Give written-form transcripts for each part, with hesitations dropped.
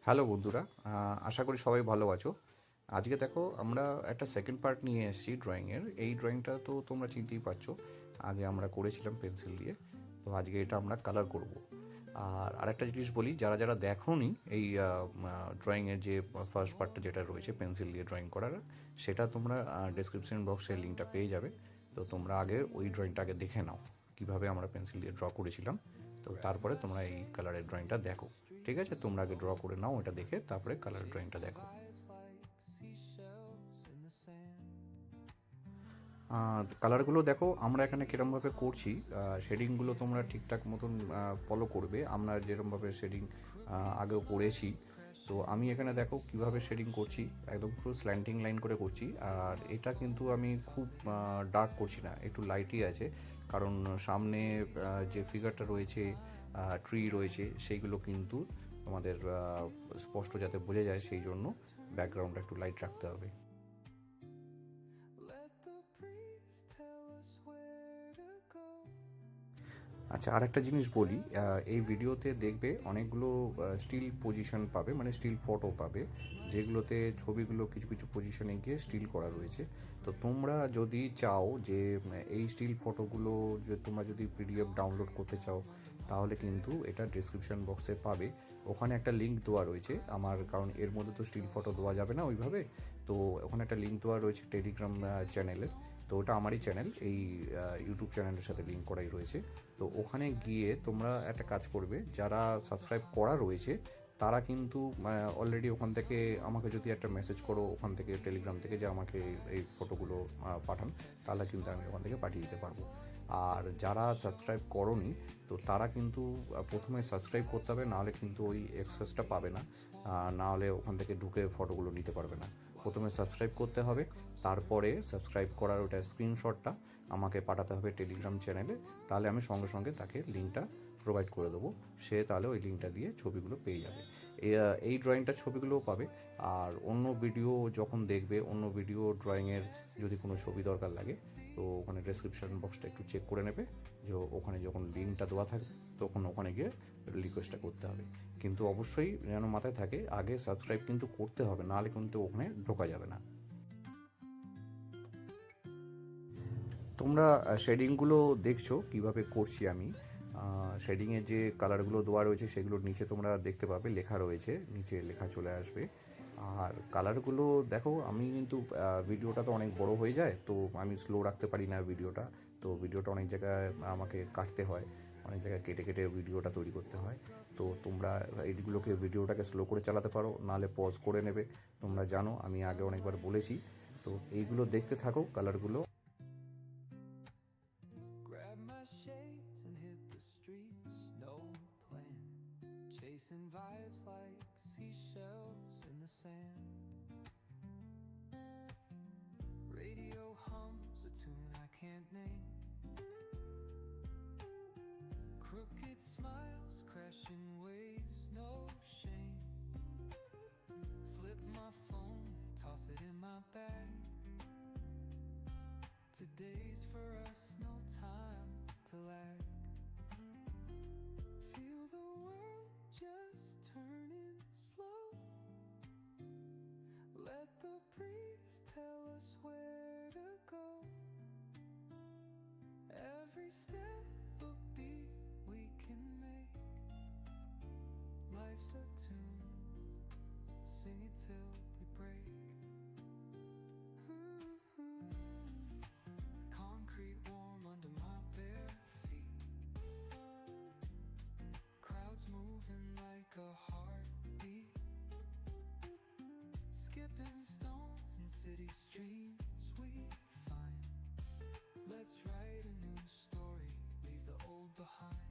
Hello বন্ধুরা, আশা করি সবাই ভালো আছো। আজকে দেখো আমরা একটা সেকেন্ড পার্ট নিয়ে এসেছি ড্রয়িংয়ের। এই ড্রয়িংটা তো তোমরা চিনতেই পারছো, আগে আমরা করেছিলাম পেন্সিল দিয়ে। তো আজকে এটা আমরা কালার করব। আর আরেকটা জিনিস বলি, যারা যারা দেখোনি এই ড্রয়িংয়ের যে ফার্স্ট পার্টটা যেটা রয়েছে পেন্সিল দিয়ে ড্রয়িং করার, সেটা তোমরা ডেসক্রিপশন বক্সে লিঙ্কটা পেয়ে যাবে। তো তোমরা আগে ওই ড্রয়িংটা আগে দেখে নাও, কীভাবে আমরা পেন্সিল দিয়ে ড্র করেছিলাম। তো তারপরে তোমরা এই কালারের ড্রয়িংটা দেখো। ঠিক আছে, তোমরা আগে ড্র করে নাও, এটা দেখে তারপরে কালার ড্রয়িংটা দেখো। কালারগুলো দেখো আমরা এখানে কীরমভাবে করছি। শেডিংগুলো তোমরা ঠিকঠাক মতন ফলো করবে, আমরা যেরমভাবে শেডিং আগেও করেছি। তো আমি এখানে দেখো কিভাবে শেডিং করছি, একদম পুরো স্ল্যান্টিং লাইন করে করছি। আর এটা কিন্তু আমি খুব ডার্ক করছি না, একটু লাইটই আছে। কারণ সামনে যে ফিগারটা রয়েছে, ট্রি রয়েছে, সেইগুলো কিন্তু আমাদের স্পষ্ট যাতে বোঝা যায়, সেই জন্য ব্যাকগ্রাউন্ডটা একটু লাইট রাখতে হবে। আচ্ছা, আরেকটা জিনিস বলি, এই ভিডিওতে দেখবে অনেকগুলো স্টিল পজিশন পাবে, মানে স্টিল ফটো পাবে, যেগুলোতে ছবিগুলো কিছু কিছু পজিশনে গিয়ে স্টিল করা রয়েছে। তো তোমরা যদি চাও যে এই স্টিল ফটোগুলো যে তোমরা যদি পিডিএফ ডাউনলোড করতে চাও, তাহলে কিন্তু এটা ডিসক্রিপশন বক্সে পাবে। ওখানে একটা লিঙ্ক দেওয়া রয়েছে আমার, কারণ এর মধ্যে তো স্টিল ফটো দেওয়া যাবে না ওইভাবে। তো ওখানে একটা লিঙ্ক দেওয়া রয়েছে টেলিগ্রাম চ্যানেলের। তো ওটা আমারই চ্যানেল, এই ইউটিউব চ্যানেলের সাথে লিঙ্ক করাই রয়েছে। তো ওখানে গিয়ে তোমরা একটা কাজ করবে, যারা সাবস্ক্রাইব করা রয়েছে তারা কিন্তু অলরেডি ওখান থেকে আমাকে যদি একটা মেসেজ করো ওখান থেকে টেলিগ্রাম থেকে, যে আমাকে এই ফটোগুলো পাঠান, তাহলে কিন্তু আমি ওখান থেকে পাঠিয়ে দিতে পারবো। আর যারা সাবস্ক্রাইব করোনি, তো তারা কিন্তু প্রথমে সাবস্ক্রাইব করতে হবে, নাহলে কিন্তু ওই অ্যাক্সেসটা পাবে না। নাহলে ওখান থেকে ঢুকে ফটোগুলো নিতে পারবে না। প্রথমে সাবস্ক্রাইব করতে হবে, তারপরে সাবস্ক্রাইব করার ওটা স্ক্রিনশটটা আমাকে পাঠাতে হবে টেলিগ্রাম চ্যানেলে। তাহলে আমি সঙ্গে সঙ্গে তাকে লিঙ্কটা প্রোভাইড করে দেবো, সে তাহলে ওই লিঙ্কটা দিয়ে ছবিগুলো পেয়ে যাবে। এই ড্রয়িংটার ছবিগুলোও পাবে। আর অন্য ভিডিও যখন দেখবে, অন্য ভিডিও ড্রয়িংয়ের যদি কোনো ছবি দরকার লাগে, তো ওখানে ডেসক্রিপশন বক্সটা একটু চেক করে নেবে, যে ওখানে যখন লিঙ্কটা দেওয়া থাকবে তখন ওখানে গিয়ে রিকোয়েস্টটা করতে হবে। কিন্তু অবশ্যই যেন মাথায় থাকে, আগে সাবস্ক্রাইব কিন্তু করতে হবে, নাহলে কিন্তু ওখানে ঢোকা যাবে না। তোমরা শেডিংগুলো দেখছো কিভাবে করছি আমি। শেডিংয়ের যে কালারগুলো দেওয়া রয়েছে সেগুলোর নিচে তোমরা দেখতে পাবে, লেখা রয়েছে, নিচে লেখা চলে আসবে। আর কালারগুলো দেখো, আমি কিন্তু ভিডিওটা তো অনেক বড় হয়ে যায়, তো আমি স্লো রাখতে পারি না ভিডিওটা। তো ভিডিওটা অনেক জায়গায় আমাকে কাটতে হয়, অনেক জায়গায় কেটে কেটে ভিডিওটা তৈরি করতে হয়। তো তোমরা এইগুলোকে, ভিডিওটাকে স্লো করে চালাতে পারো, নাহলে পজ করে নেবে। তোমরা জানো, আমি আগে অনেকবার বলেছি। তো এইগুলো দেখতে থাকো কালারগুলো। Grab my shades and hit the streets, no plan. Chasing vibes like seashells in the sand. Radio hums a tune I can't name. Crooked smiles, crashing waves, no shame. Flip my phone, toss it in my bag. Today's for us, no time to lag. Feel the world just turning slow. Let the breeze tell us where to go. Every step a beat we can make. Life's a tune, sing it till we break. Concrete warm under my bare feet. Crowds moving like a heartbeat. Skipping stones in city streams we find. Let's write a new story, leave the old behind.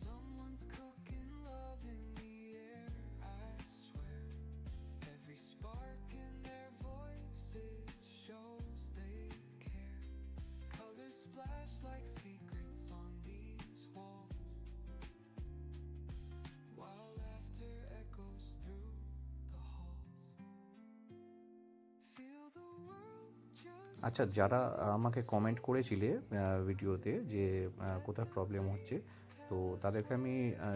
Someone's cooking love in the air, I swear. Every spark in their voices shows they care. Colors splash like secrets on these walls, while laughter echoes through the halls. Feel the world just. আচ্ছা, যারা আমাকে comment করেছিলে ভিডিওতে যে কোথায় problem হচ্ছে, তো তাদেরকে আমি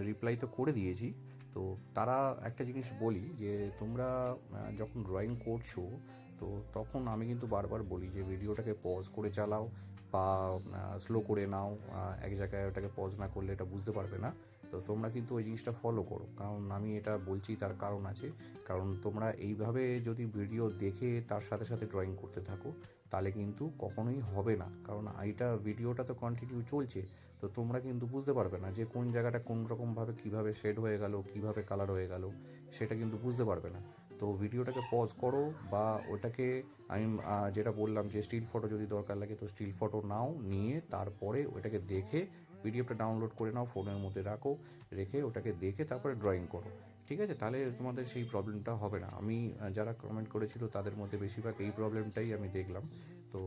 রিপ্লাই তো করে দিয়েছি। তো তারা একটা জিনিস বলি যে তোমরা যখন ড্রয়িং করছো, তো তখন আমি কিন্তু বারবার বলি যে ভিডিওটাকে পজ করে চালাও বা স্লো করে নাও। এক জায়গায় ওটাকে পজ না করলে এটা বুঝতে পারবে না। তো তোমরা কিন্তু ওই জিনিসটা ফলো করো, কারণ আমি এটা বলছি তার কারণ আছে। কারণ তোমরা এইভাবে যদি ভিডিও দেখে তার সাথে সাথে ড্রয়িং করতে থাকো, তাহলে কিন্তু কখনোই হবে না। কারণ এইটা ভিডিওটা তো কন্টিনিউ চলছে, তো তোমরা কিন্তু বুঝতে পারবে না যে কোন জায়গাটা কোন রকমভাবে কীভাবে শেড হয়ে গেল, কীভাবে কালার হয়ে গেল, সেটা কিন্তু বুঝতে পারবে না। তো ভিডিওটাকে পজ করো বা ওটাকে আমি যেটা বললাম যে স্টিল ফটো যদি দরকার লাগে তো স্টিল ফটো নাও, নিয়ে তারপরে ওটাকে দেখে পিডিএফটা ডাউনলোড করে নাও, ফোনের মধ্যে রাখো, রেখে ওটাকে দেখে তারপরে ড্রয়িং করো। ঠিক আছে? তাহলে তোমাদের সেই প্রবলেমটা হবে না। আমি যারা কমেন্ট করেছিল তাদের মধ্যে বেশিরভাগ এই প্রবলেমটাই আমি দেখলাম। তো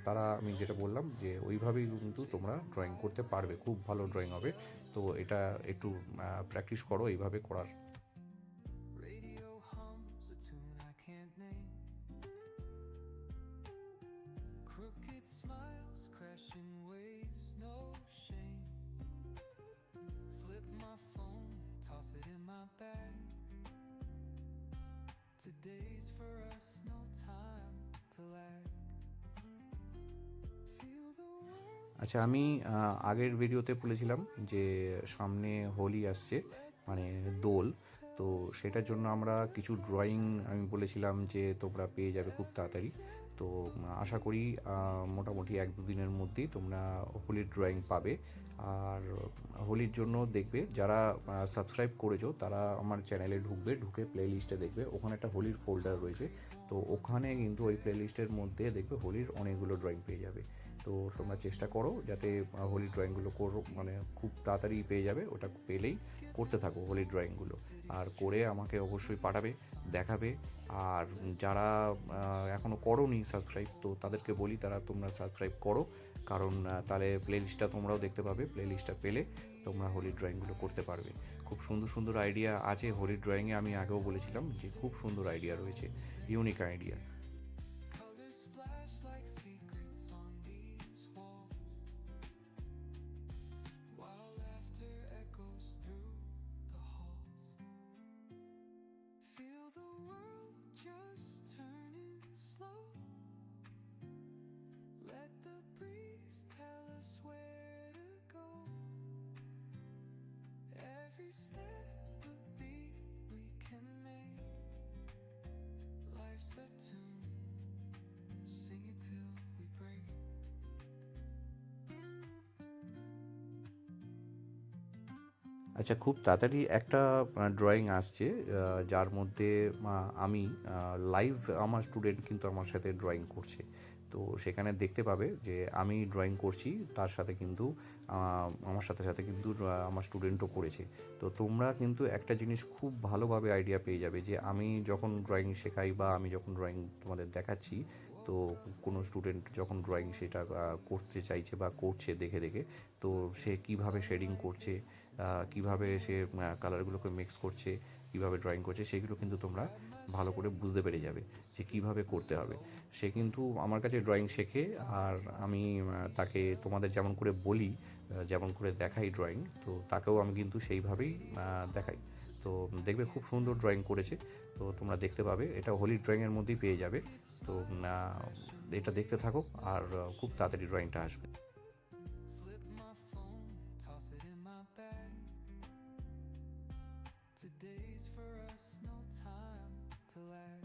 তারা, আমি যেটা বললাম যে ওইভাবেই কিন্তু তোমরা ড্রয়িং করতে পারবে, খুব ভালো ড্রয়িং হবে। তো এটা একটু প্র্যাকটিস করো এইভাবে করার। Radio hums a tune I can't name. Crooked smiles, crashing waves, no shame. Flip my phone, toss it in my bag. Today's for us, no time to lag. Feel the world. আচ্ছা, আমি আগের ভিডিওতে বলেছিলাম যে সামনে হোলি আসছে, মানে দোল। তো সেটার জন্য আমরা কিছু ড্রয়িং আমি বলেছিলাম যে তোমরা পেয়ে যাবে খুব তাড়াতাড়ি। তো আশা করি মোটামুটি 1-2 দিনের মধ্যেই তোমরা হোলির ড্রয়িং পাবে। আর হোলির জন্য দেখবে যারা সাবস্ক্রাইব করেছো তারা আমার চ্যানেলে ঢুকবে, ঢুকে প্লে লিস্টে দেখবে ওখানে একটা হোলির ফোল্ডার রয়েছে। তো ওখানে কিন্তু ওই প্লে লিস্টের মধ্যে দেখবে হোলির অনেকগুলো ড্রয়িং পেয়ে যাবে। তো তোমরা চেষ্টা করো যাতে হোলির ড্রয়িংগুলো করো, মানে খুব তাড়াতাড়ি পেয়ে যাবে। ওটা পেলেই করতে থাকো হোলির ড্রয়িংগুলো, আর করে আমাকে অবশ্যই পাঠাবে, দেখাবে। আর যারা এখনও করোনি সাবস্ক্রাইব, তো তাদেরকে বলি তোমরা সাবস্ক্রাইব করো, কারণ তাহলে প্লে লিস্টটা তোমরাও দেখতে পাবে। প্লে লিস্টটা পেলে তোমরা হোলির ড্রয়িংগুলো করতে পারবে। খুব সুন্দর সুন্দর আইডিয়া আছে হোলির ড্রয়িংয়ে, আমি আগেও বলেছিলাম যে খুব সুন্দর আইডিয়া রয়েছে, unique idea. Colors splash like secrets on these walls, while laughter echoes through the halls. Feel the world just turning slow. Let the breeze tell us where to go. Every step a beat we can make. Life's a tune, sing it till we break. আচ্ছা, খুব তাড়াতাড়ি একটা drawing আসছে যার মধ্যে আমি live, আমার student কিন্তু আমার সাথে ড্রয়িং করছে। তো সেখানে দেখতে পাবে যে আমি ড্রয়িং করছি, তার সাথে কিন্তু আমার সাথে সাথে কিন্তু আমার স্টুডেন্টও করেছে। তো তোমরা কিন্তু একটা জিনিস খুব ভালোভাবে আইডিয়া পেয়ে যাবে যে আমি যখন ড্রয়িং শেখাই বা আমি যখন ড্রয়িং তোমাদের দেখাচ্ছি, তো কোনো স্টুডেন্ট যখন ড্রয়িং সেটা করতে চাইছে বা করছে দেখে দেখে, তো সে কীভাবে শেডিং করছে, কীভাবে সে কালারগুলোকে মিক্স করছে, কীভাবে ড্রয়িং করছে, সেগুলো কিন্তু তোমরা ভালো করে বুঝতে পেরে যাবে যে কীভাবে করতে হবে। সে কিন্তু আমার কাছে ড্রয়িং শেখে, আর আমি তাকে তোমাদের যেমন করে বলি, যেমন করে দেখাই ড্রয়িং, তো তাকেও আমি কিন্তু সেইভাবেই দেখাই। তো দেখবে খুব সুন্দর ড্রয়িং করেছে। তো তোমরা দেখতে পাবে, এটা হোলির ড্রয়িংয়ের মধ্যেই পেয়ে যাবে। তো এটা দেখতে থাকো, আর খুব তাড়াতাড়ি ড্রয়িংটা আসবে। Flip my phone, toss it in my bag. Today's for us, no time to lag.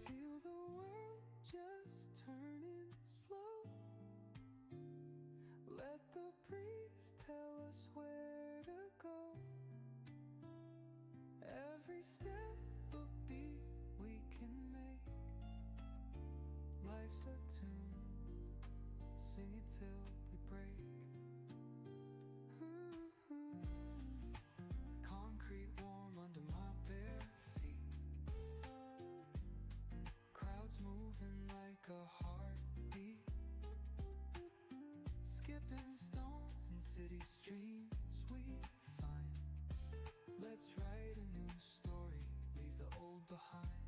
Feel the world just turning slow. Let the breeze tell us where to go. Every step a beat we can make. Life's a tune, sing it till we break. Concrete warm under my bare feet. Crowds moving like a heartbeat. Skipping stones in city streams we find. Let's write a new story, leave the old behind.